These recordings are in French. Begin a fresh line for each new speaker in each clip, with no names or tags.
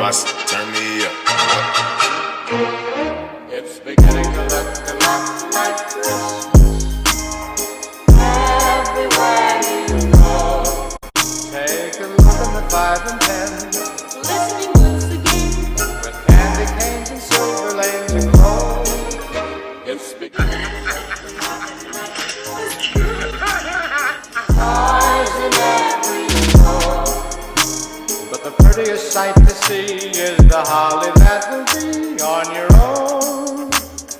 boss, turn me up.
It's beginning to look a lot like Christmas everywhere you go. Take a look at the 5 and 10,
Listening once again.
with candy canes and silver lanes and gold. It's beginning. Stars in every door, but the prettiest sight to see is the holly that will be on your own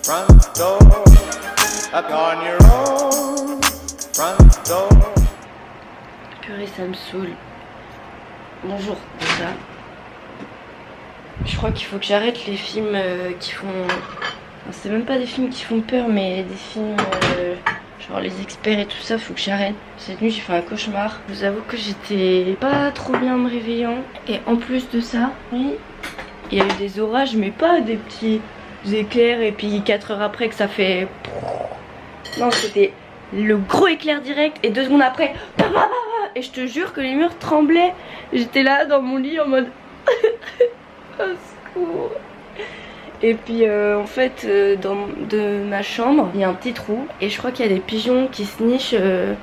front door. Up on your own front door.
Purée, ça me saoule. Bonjour, déjà. Je crois qu'il faut que j'arrête les films qui font... C'est même pas des films qui font peur, mais des films genre les experts et tout ça, faut que j'arrête. Cette nuit j'ai fait un cauchemar. Je vous avoue que j'étais pas trop bien me réveillant. Et en plus de ça, oui, il y a eu des orages, mais pas des petits éclairs et puis 4 heures après que ça fait... Non, c'était le gros éclair direct et 2 secondes après... Et je te jure que les murs tremblaient. J'étais là dans mon lit en mode... Au secours. Et puis en fait de ma chambre il y a un petit trou et je crois qu'il y a des pigeons qui se nichent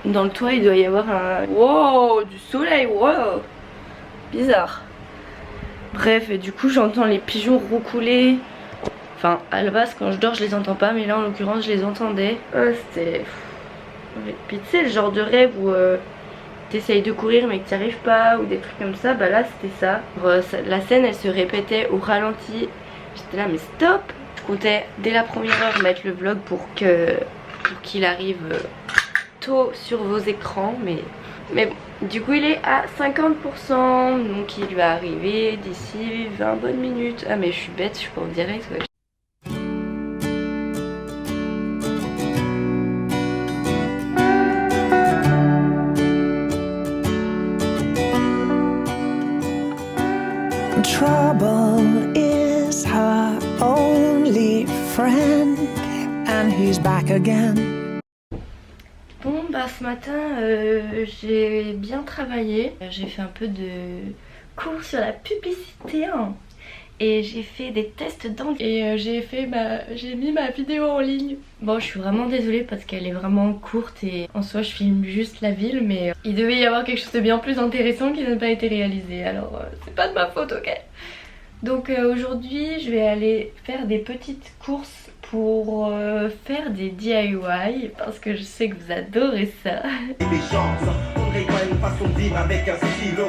dans le toit. Il doit y avoir un... Wow, du soleil, wow. Bizarre. Bref, et du coup j'entends les pigeons roucouler. Enfin à la base quand je dors je les entends pas, mais là en l'occurrence je les entendais. C'était... Puis tu sais le genre de rêve où t'essayes de courir mais que t'y arrives pas, ou des trucs comme ça. Bah là c'était ça. La scène elle se répétait au ralenti. J'étais là mais stop. Je comptais dès la première heure mettre le vlog pour qu'il arrive tôt sur vos écrans, mais bon, du coup il est à 50%, donc il va arriver d'ici 20 bonnes minutes. Ah mais je suis bête, je suis pas en direct, ouais.
Trouble is her only friend, and he's back again.
Bon bah ce matin j'ai bien travaillé. J'ai fait un peu de cours sur la publicité hein. Et j'ai fait des tests d'anglais. Et j'ai mis ma vidéo en ligne. Bon je suis vraiment désolée parce qu'elle est vraiment courte et en soi je filme juste la ville, mais il devait y avoir quelque chose de bien plus intéressant qui n'a pas été réalisé. Alors c'est pas de ma faute, ok. Donc aujourd'hui je vais aller faire des petites courses pour faire des DIY parce que je sais que vous adorez ça.
Des chances, on récolte une façon de vivre avec un stylo,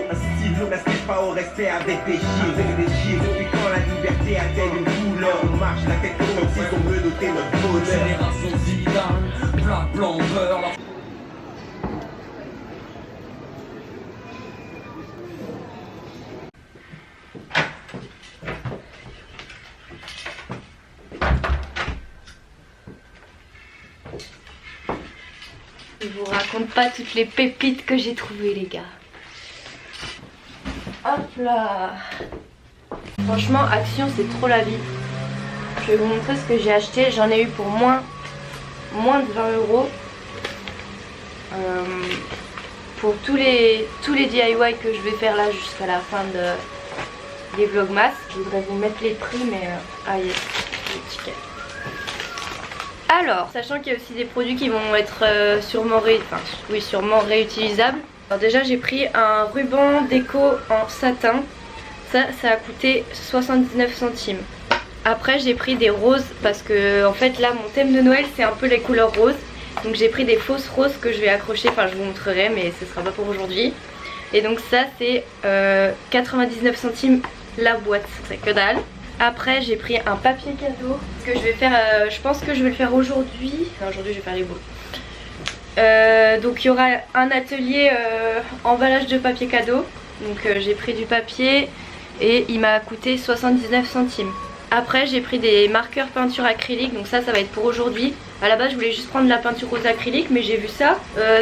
n'aspire pas au respect avec des chiffres, depuis quand la liberté a-t-elle une couleur, on marche la tête comme si on veut noter notre bonheur. Génération Zidane, plat, blanc, beurre.
Je vous raconte pas toutes les pépites que j'ai trouvées les gars. Hop là. Franchement Action c'est trop la vie. Je vais vous montrer ce que j'ai acheté. J'en ai eu pour moins de 20 €. Pour tous les DIY que je vais faire là jusqu'à la fin des vlogmas. Je voudrais vous mettre les prix mais ah yes, le ticket. Alors, sachant qu'il y a aussi des produits qui vont être sûrement réutilisables. Alors déjà j'ai pris un ruban déco en satin. Ça a coûté 79 centimes. Après j'ai pris des roses parce que en fait là mon thème de Noël c'est un peu les couleurs roses. Donc j'ai pris des fausses roses que je vais accrocher, enfin je vous montrerai mais ce sera pas pour aujourd'hui. Et donc ça c'est 99 centimes la boîte, c'est que dalle. Après j'ai pris un papier cadeau que je vais faire, je pense que je vais le faire aujourd'hui. Enfin, aujourd'hui je vais faire les beaux. Donc il y aura un atelier emballage de papier cadeau. Donc j'ai pris du papier et il m'a coûté 79 centimes. Après j'ai pris des marqueurs peinture acrylique, donc ça va être pour aujourd'hui. À la base je voulais juste prendre la peinture rose acrylique mais j'ai vu ça,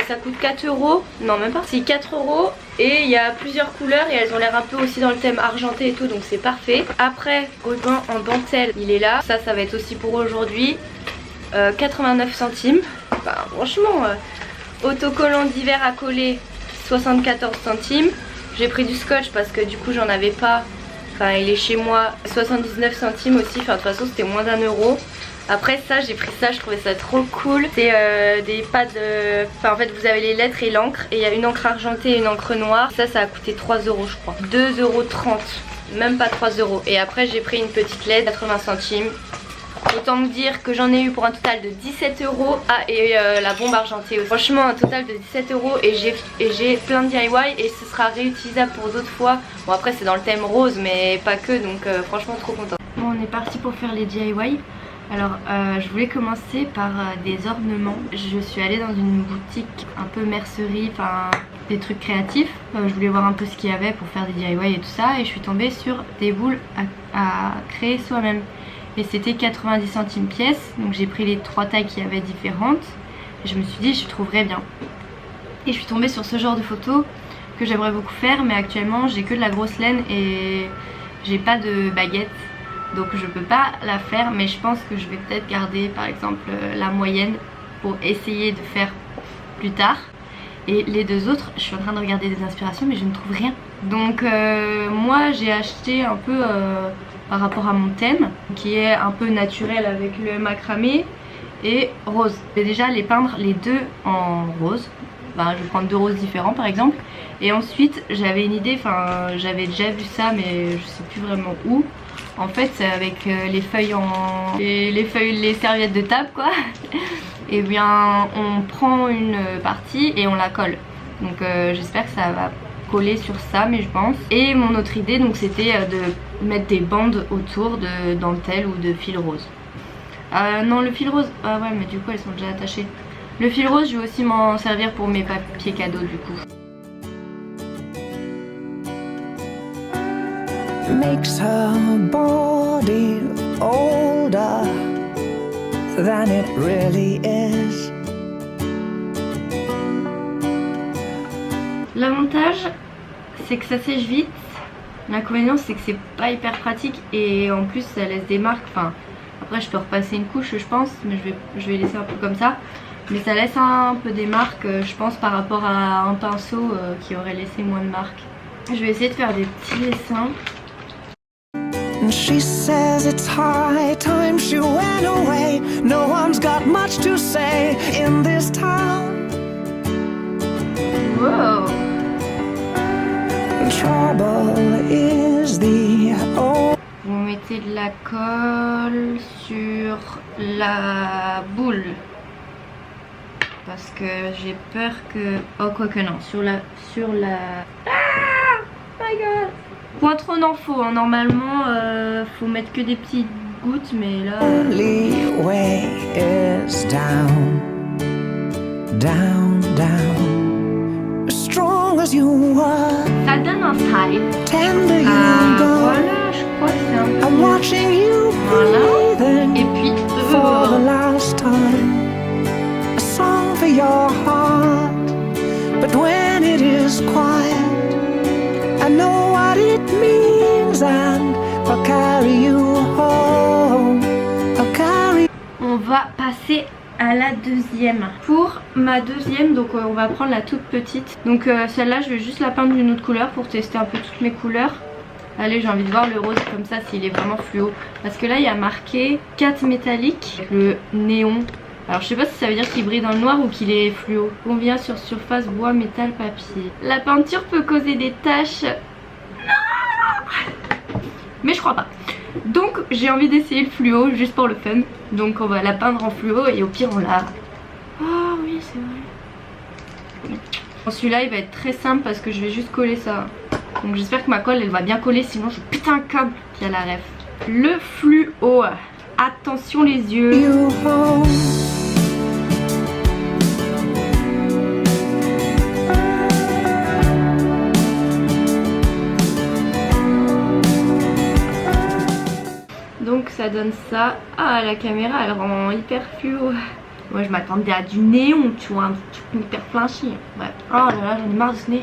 ça coûte 4 €, non même pas, c'est 4 € et il y a plusieurs couleurs et elles ont l'air un peu aussi dans le thème argenté et tout, donc c'est parfait. Après ruban en dentelle, il est là, ça va être aussi pour aujourd'hui, 89 centimes. Enfin, franchement, autocollant d'hiver à coller 74 centimes. J'ai pris du scotch parce que du coup j'en avais pas Enfin, il est chez moi 79 centimes aussi. Enfin, de toute façon, c'était moins d'1 €. Après ça, j'ai pris ça, je trouvais ça trop cool. C'est des pads, enfin en fait vous avez les lettres et l'encre. Et il y a une encre argentée et une encre noire. Ça a coûté 3 € je crois. 2,30 €, même pas 3 €. Et après j'ai pris une petite LED, 80 centimes. Autant me dire que j'en ai eu pour un total de 17 €. Ah et la bombe argentée aussi. Franchement un total de 17 € et j'ai plein de DIY et ce sera réutilisable pour d'autres fois. Bon après c'est dans le thème rose mais pas que, donc franchement trop content. Bon, on est parti pour faire les DIY. Alors je voulais commencer par des ornements. Je suis allée dans une boutique un peu mercerie, enfin des trucs créatifs. Je voulais voir un peu ce qu'il y avait pour faire des DIY et tout ça. Et je suis tombée sur des boules à créer soi-même. Et c'était 90 centimes pièce. Donc j'ai pris les 3 tailles qu'il y avait différentes. Et je me suis dit je trouverais bien. Et je suis tombée sur ce genre de photos que j'aimerais beaucoup faire. Mais actuellement j'ai que de la grosse laine et j'ai pas de baguette. Donc je peux pas la faire, mais je pense que je vais peut-être garder par exemple la moyenne pour essayer de faire plus tard. Et les deux autres, je suis en train de regarder des inspirations mais je ne trouve rien. Donc moi j'ai acheté un peu par rapport à mon thème qui est un peu naturel avec le macramé et rose. Je vais déjà les peindre les deux en rose. Ben, je vais prendre 2 roses différents par exemple. Et ensuite j'avais une idée, enfin j'avais déjà vu ça mais je sais plus vraiment où. En fait c'est avec les feuilles les serviettes de table quoi. Et bien on prend une partie et on la colle. Donc j'espère que ça va coller sur ça, mais je pense. Et mon autre idée donc c'était de mettre des bandes autour de dentelle ou de fil rose. Non le fil rose, ah ouais mais du coup elles sont déjà attachées. Le fil rose je vais aussi m'en servir pour mes papiers cadeaux du coup.
Makes her body older than it really is.
L'avantage c'est que ça sèche vite. L'inconvénient c'est que c'est pas hyper pratique et en plus ça laisse des marques. Enfin après je peux repasser une couche je pense, mais je vais laisser un peu comme ça. Mais ça laisse un peu des marques je pense par rapport à un pinceau qui aurait laissé moins de marques. Je vais essayer de faire des petits dessins.
And she says it's high time she went away. No one's got much to say in this town.
Wow.
Trouble is the old.
Vous mettez de la colle sur la boule. Parce que j'ai peur que... Oh quoique non, sur la... Ah my god. Point trop d'infos, hein. Normalement faut mettre que des petites gouttes mais là...
Only way is down, down, down. As strong as you were,
Ça donne un style.
tender you
Voilà, je crois que c'est un
go.
peu...
I'm watching you
Voilà.
breathing
Et puis...
for the last time. A song for your heart, but when it is quiet, I know what it means and I'll carry you home. I'll carry.
On va passer à la deuxième. Pour ma deuxième, donc on va prendre la toute petite. Donc celle-là je vais juste la peindre d'une autre couleur pour tester un peu toutes mes couleurs. Allez, j'ai envie de voir le rose comme ça s'il est vraiment fluo. Parce que là il y a marqué 4 métallique, le néon. Alors je sais pas si ça veut dire qu'il brille dans le noir ou qu'il est fluo. Combien sur surface bois, métal, papier. La peinture peut causer des taches. Mais je crois pas. Donc j'ai envie d'essayer le fluo juste pour le fun. Donc on va la peindre en fluo et au pire on la... Ah oui c'est vrai. Bon, celui-là il va être très simple parce que je vais juste coller ça. Donc j'espère que ma colle elle va bien coller, sinon je pète un câble qui a la ref. Le fluo. Attention les yeux.
You home.
Donc ça donne ça. Ah la caméra elle rend hyper fluo. Moi je m'attendais à du néon tu vois, un truc hyper flashy. Bref. Oh là là j'en ai marre de ce nez.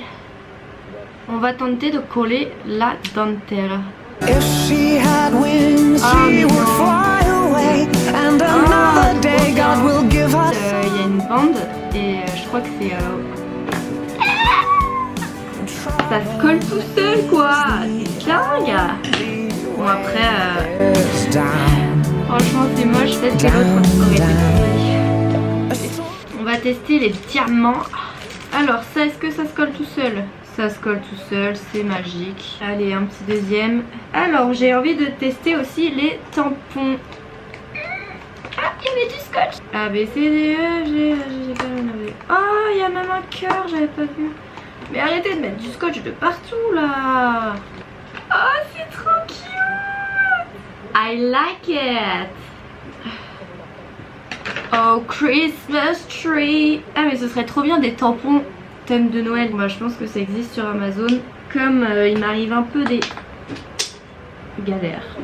On va tenter de coller la dentelle.
If she had wings, she would fly away, and another day God will give her.
Il y a une bande et je crois que c'est Ça se colle tout seul quoi. C'est dingue. Bon après, franchement c'est moche. Peut-être que l'autre aurait été plus joli. On va tester les diamants. Alors ça, est-ce que ça se colle tout seul? Ça se colle tout seul, c'est magique. Allez, un petit deuxième. Alors j'ai envie de tester aussi les tampons. Ah, il y avait du scotch. A, B, C, D, E, G, j'ai pas le. Oh, il y a même un cœur, j'avais pas vu. Mais arrêtez de mettre du scotch de partout là. Oh, c'est trop cute. I like it. Oh, Christmas tree. Ah, mais ce serait trop bien des tampons thème de Noël. Bah, je pense que ça existe sur Amazon. Comme il m'arrive un peu des galères.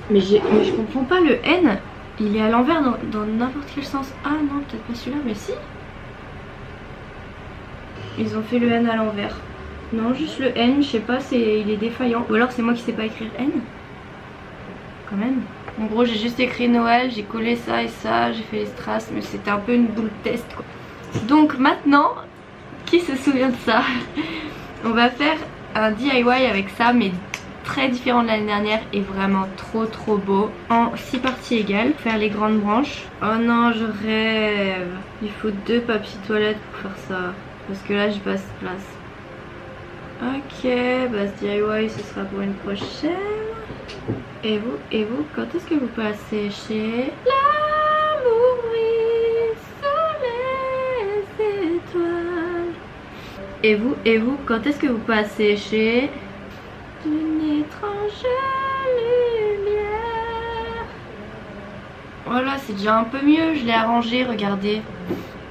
Mais je comprends pas le N. Il est à l'envers dans n'importe quel sens. Ah non, peut-être pas celui-là, mais si. Ils ont fait le N à l'envers. Non, juste le N, je sais pas, il est défaillant. Ou alors c'est moi qui sais pas écrire N. Quand même. En gros, j'ai juste écrit Noël, j'ai collé ça et ça, j'ai fait les strass, mais c'était un peu une boule test quoi. Donc maintenant, qui se souvient de ça? On va faire un DIY avec ça, mais très différent de l'année dernière et vraiment trop beau. En 6 parties égales, faire les grandes branches. Oh non, je rêve. Il faut 2 papiers toilettes pour faire ça. Parce que là, j'ai pas assez de place. Ok, bah ce DIY, ce sera pour une prochaine. Et vous, quand est-ce que vous passez chez l'amour brille sous les étoiles? Et vous, quand est-ce que vous passez chez une étrange lumière? Voilà, c'est déjà un peu mieux, je l'ai arrangé, regardez.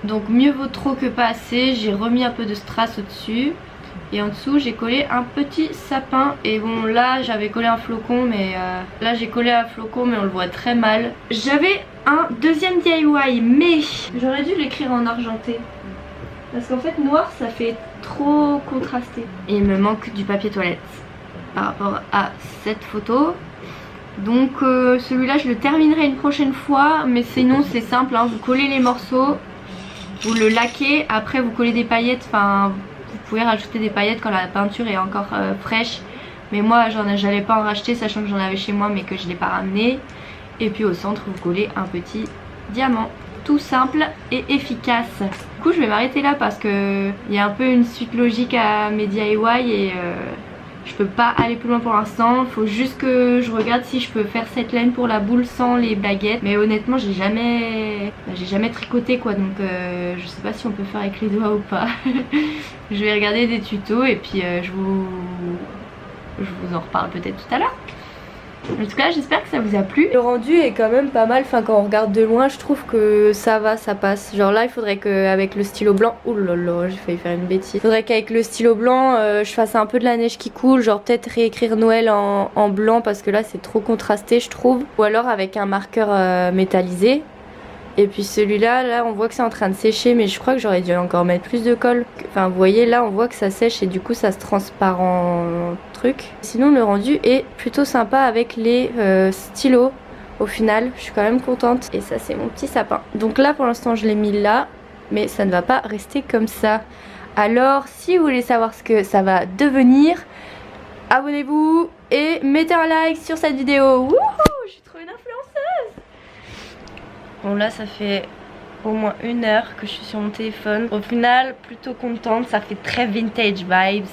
Donc mieux vaut trop que pas assez, j'ai remis un peu de strass au-dessus. Et en dessous j'ai collé un petit sapin. Et bon là j'avais collé un flocon, mais là j'ai collé un flocon mais on le voit très mal. J'avais un deuxième DIY mais j'aurais dû l'écrire en argenté. Parce qu'en fait noir ça fait trop contrasté. Et il me manque du papier toilette par rapport à cette photo. Donc celui-là je le terminerai une prochaine fois. Mais sinon c'est simple hein. Vous collez les morceaux, vous le laquez, après vous collez des paillettes. Enfin vous pouvez rajouter des paillettes quand la peinture est encore fraîche. Mais moi j'allais pas en racheter sachant que j'en avais chez moi mais que je l'ai pas ramené. Et puis au centre vous collez un petit diamant. Tout simple et efficace. Du coup je vais m'arrêter là parce que il y a un peu une suite logique à mes DIY et je peux pas aller plus loin pour l'instant. Faut juste que je regarde si je peux faire cette laine pour la boule sans les baguettes. Mais honnêtement j'ai jamais tricoté quoi. Donc je sais pas si on peut faire avec les doigts ou pas. Je vais regarder des tutos et puis je vous en reparle peut-être tout à l'heure. En tout cas j'espère que ça vous a plu. Le rendu est quand même pas mal, enfin quand on regarde de loin je trouve que ça va, ça passe. Genre là il faudrait qu'avec le stylo blanc, ouh là là j'ai failli faire une bêtise. Il faudrait qu'avec le stylo blanc je fasse un peu de la neige qui coule, genre peut-être réécrire Noël en blanc parce que là c'est trop contrasté je trouve. Ou alors avec un marqueur métallisé. Et puis celui-là, là on voit que c'est en train de sécher mais je crois que j'aurais dû encore mettre plus de colle. Enfin vous voyez là on voit que ça sèche et du coup ça se transparent truc. Sinon le rendu est plutôt sympa avec les stylos au final. Je suis quand même contente. Et ça c'est mon petit sapin. Donc là pour l'instant je l'ai mis là. Mais ça ne va pas rester comme ça. Alors si vous voulez savoir ce que ça va devenir, abonnez-vous et mettez un like sur cette vidéo. Wouhou, je suis trop une influenceuse. Bon là ça fait au moins 1 heure que je suis sur mon téléphone. Au final plutôt contente, ça fait très vintage vibes.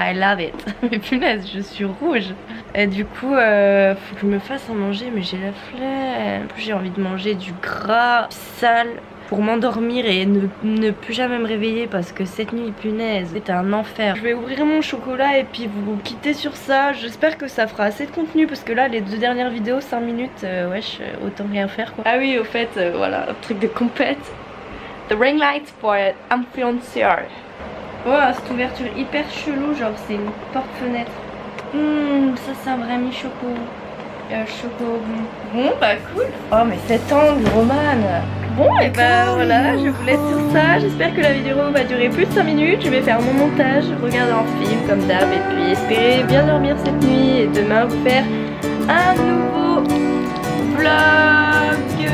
I love it. Mais punaise je suis rouge. Et du coup faut que je me fasse à manger mais j'ai la flemme. En plus j'ai envie de manger du gras sale pour m'endormir et ne plus jamais me réveiller parce que cette nuit punaise c'était un enfer. Je vais ouvrir mon chocolat et puis vous quitter sur ça. J'espère que ça fera assez de contenu parce que là les 2 dernières vidéos 5 minutes wesh autant rien faire quoi. Ah oui au fait voilà un truc de compète. The ring light for influencer. Oh cette ouverture hyper chelou genre c'est une porte-fenêtre. Ça c'est un vrai mi-choco. Choco. Bon bah cool. Oh mais cet angle Romane. Bon et bah voilà je vous laisse sur ça. J'espère que la vidéo va durer plus de 5 minutes. Je vais faire mon montage, regarder un film comme d'hab et puis espérer bien dormir cette nuit et demain vous faire un nouveau vlog.